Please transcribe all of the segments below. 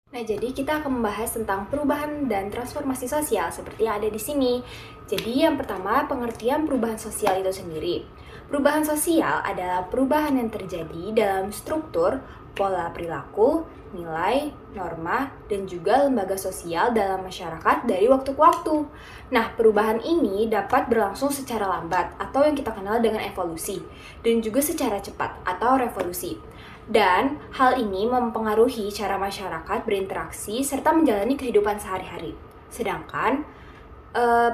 Nah, jadi kita akan membahas tentang perubahan dan transformasi sosial seperti yang ada di sini. Jadi, yang pertama, pengertian perubahan sosial itu sendiri. Perubahan sosial adalah perubahan yang terjadi dalam struktur, pola perilaku, nilai, norma, dan juga lembaga sosial dalam masyarakat dari waktu ke waktu. Nah, perubahan ini dapat berlangsung secara lambat atau yang kita kenal dengan evolusi, dan juga secara cepat atau revolusi. Dan hal ini mempengaruhi cara masyarakat berinteraksi serta menjalani kehidupan sehari-hari. Sedangkan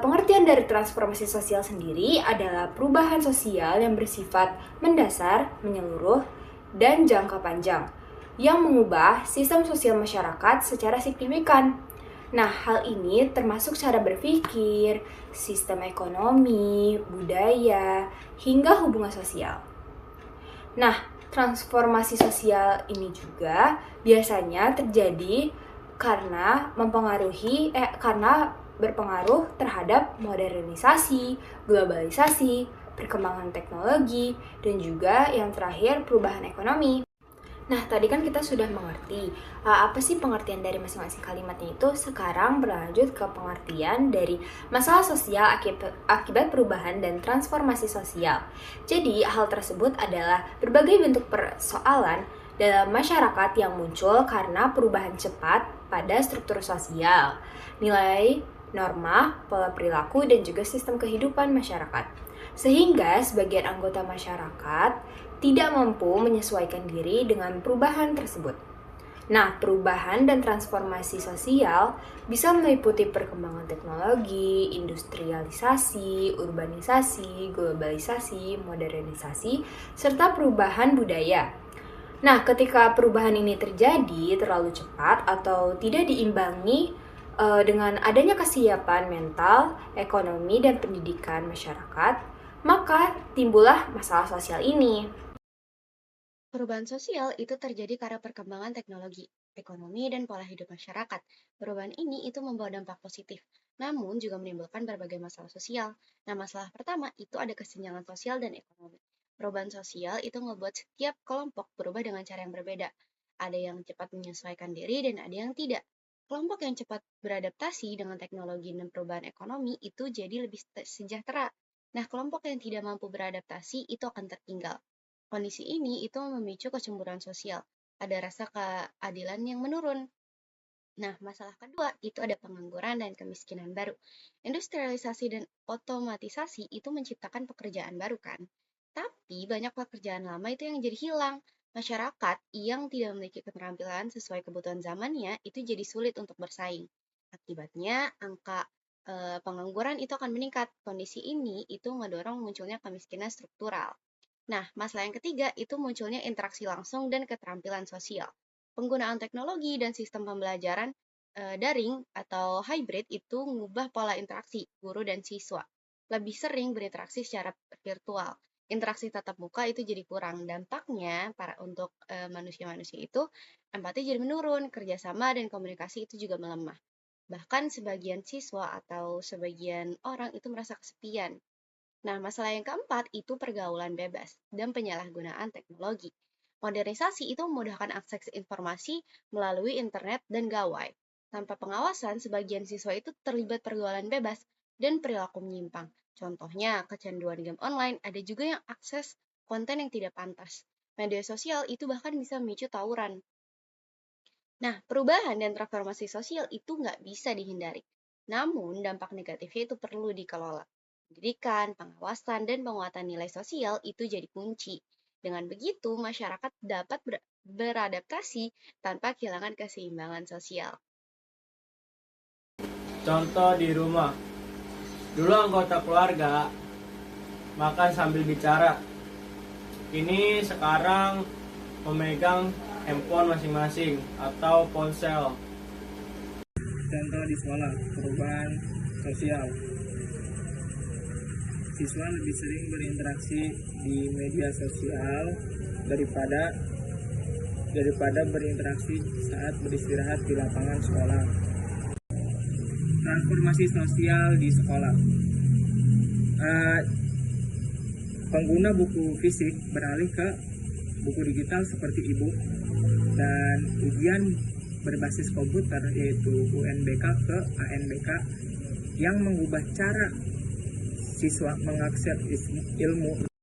pengertian dari transformasi sosial sendiri adalah perubahan sosial yang bersifat mendasar, menyeluruh, dan jangka panjang yang mengubah sistem sosial masyarakat secara signifikan. Nah, hal ini termasuk cara berpikir, sistem ekonomi, budaya, hingga hubungan sosial. Nah, transformasi sosial ini juga biasanya terjadi karena berpengaruh terhadap modernisasi, globalisasi, perkembangan teknologi, dan juga yang terakhir perubahan ekonomi. Nah, tadi kan kita sudah mengerti apa sih pengertian dari masing-masing kalimatnya itu. Sekarang berlanjut ke pengertian dari masalah sosial akibat perubahan dan transformasi sosial. Jadi, hal tersebut adalah berbagai bentuk persoalan dalam masyarakat yang muncul karena perubahan cepat pada struktur sosial, nilai, norma, pola perilaku, dan juga sistem kehidupan masyarakat. Sehingga sebagian anggota masyarakat tidak mampu menyesuaikan diri dengan perubahan tersebut. Nah, perubahan dan transformasi sosial bisa meliputi perkembangan teknologi, industrialisasi, urbanisasi, globalisasi, modernisasi, serta perubahan budaya. Nah, ketika perubahan ini terjadi terlalu cepat atau tidak diimbangi dengan adanya kesiapan mental, ekonomi, dan pendidikan masyarakat, maka timbullah masalah sosial ini. Perubahan sosial itu terjadi karena perkembangan teknologi, ekonomi, dan pola hidup masyarakat. Perubahan ini itu membawa dampak positif, namun juga menimbulkan berbagai masalah sosial. Nah, masalah pertama itu ada kesenjangan sosial dan ekonomi. Perubahan sosial itu membuat setiap kelompok berubah dengan cara yang berbeda. Ada yang cepat menyesuaikan diri dan ada yang tidak. Kelompok yang cepat beradaptasi dengan teknologi dan perubahan ekonomi itu jadi lebih sejahtera. Nah, kelompok yang tidak mampu beradaptasi itu akan tertinggal. Kondisi ini itu memicu kecemburuan sosial, ada rasa keadilan yang menurun. Nah, masalah kedua itu ada pengangguran dan kemiskinan baru. Industrialisasi dan otomatisasi itu menciptakan pekerjaan baru kan. Tapi banyak pekerjaan lama itu yang jadi hilang. Masyarakat yang tidak memiliki keterampilan sesuai kebutuhan zamannya itu jadi sulit untuk bersaing. Akibatnya angka pengangguran itu akan meningkat. Kondisi ini itu mendorong munculnya kemiskinan struktural. Nah, masalah yang ketiga itu munculnya interaksi langsung dan keterampilan sosial. Penggunaan teknologi dan sistem pembelajaran daring atau hybrid itu mengubah pola interaksi guru dan siswa. Lebih sering berinteraksi secara virtual. Interaksi tatap muka itu jadi kurang. Dampaknya untuk manusia-manusia itu empati jadi menurun, kerjasama dan komunikasi itu juga melemah. Bahkan sebagian siswa atau sebagian orang itu merasa kesepian. Nah, masalah yang keempat itu pergaulan bebas dan penyalahgunaan teknologi. Modernisasi itu memudahkan akses informasi melalui internet dan gawai. Tanpa pengawasan, sebagian siswa itu terlibat pergaulan bebas dan perilaku menyimpang. Contohnya, kecanduan game online, ada juga yang akses konten yang tidak pantas. Media sosial itu bahkan bisa memicu tawuran. Nah, perubahan dan transformasi sosial itu nggak bisa dihindari. Namun, dampak negatifnya itu perlu dikelola. Pendidikan, pengawasan, dan penguatan nilai sosial itu jadi kunci. Dengan begitu, masyarakat dapat beradaptasi tanpa kehilangan keseimbangan sosial. Contoh di rumah, dulu anggota keluarga makan sambil bicara. Kini sekarang memegang handphone masing-masing atau ponsel. Contoh di sekolah, perubahan sosial. Siswa lebih sering berinteraksi di media sosial daripada daripada berinteraksi saat beristirahat di lapangan sekolah. Transformasi sosial di sekolah. Eh, Pengguna buku fisik beralih ke buku digital seperti e-book dan ujian berbasis komputer yaitu UNBK ke ANBK yang mengubah cara siswa mengakses ilmu